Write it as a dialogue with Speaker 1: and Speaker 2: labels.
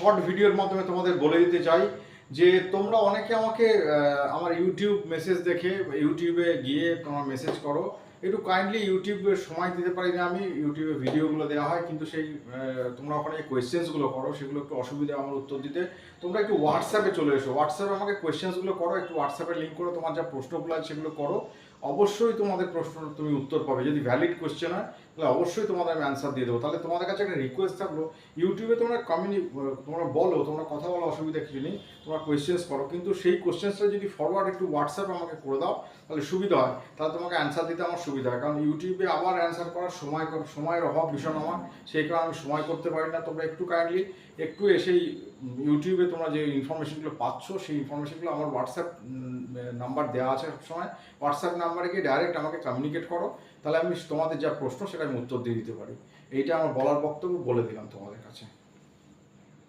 Speaker 1: Short ভিডিওর মাধ্যমে তোমাদের বলে দিতে চাই যে তোমরা অনেকে আমাকে আমার ইউটিউব মেসেজ দেখে ইউটিউবে গিয়ে তোমরা মেসেজ করো, একটু কাইন্ডলি ইউটিউবে সময় দিতে পারি না, আমি ইউটিউবে ভিডিওগুলো দেওয়া হয় কিন্তু সেই তোমরা ওখানে যে কোয়েশ্চেন্সগুলো করো সেগুলো একটু অসুবিধা আমার উত্তর দিতে। তোমরা একটু হোয়াটসঅ্যাপে চলে এসো, হোয়াটসঅ্যাপে আমাকে কোয়েশ্চেন্সগুলো করো, একটু হোয়াটসঅ্যাপে লিঙ্ক করো, তোমার যা প্রশ্নগুলো আছে সেগুলো করো। অবশ্যই তোমাদের প্রশ্ন তুমি উত্তর পাবে। যদি ভ্যালিড কোয়েশ্চেন হয় তাহলে অবশ্যই তোমাদের আমি অ্যান্সার দিয়ে দেবো। তাহলে তোমাদের কাছে একটা রিকোয়েস্ট থাকলো, ইউটিউবে তোমরা তোমরা বলো, তোমরা কথা বলো, অসুবিধা কিছু নেই, তোমরা কোয়েশ্চেন্স করো, কিন্তু সেই কোয়েশ্চেন্সটা যদি ফরওয়ার্ড একটু হোয়াটসঅ্যাপে আমাকে করে দাও তাহলে সুবিধা হয়, তাহলে তোমাকে অ্যান্সার দিতে আমার সুবিধা হয়। কারণ ইউটিউবে আবার অ্যান্সার করার সময়ের অভাব ভীষণ আমার, সেই কারণে আমি সময় করতে পারি না। তোমরা একটু কাইন্ডলি একটু এসেই ইউটিউবে তোমরা যে ইনফরমেশনগুলো পাচ্ছ সেই ইনফরমেশনগুলো আমার হোয়াটসঅ্যাপ নাম্বার দেওয়া আছে সবসময়, হোয়াটসঅ্যাপ নাম্বারে গিয়ে ডাইরেক্ট আমাকে কমিউনিকেট করো, তাহলে আমি তোমাদের যা প্রশ্ন সেটা আমি উত্তর দিয়ে দিতে পারি। এইটা আমার বলার বক্তব্য বলে দিলাম তোমাদের কাছে।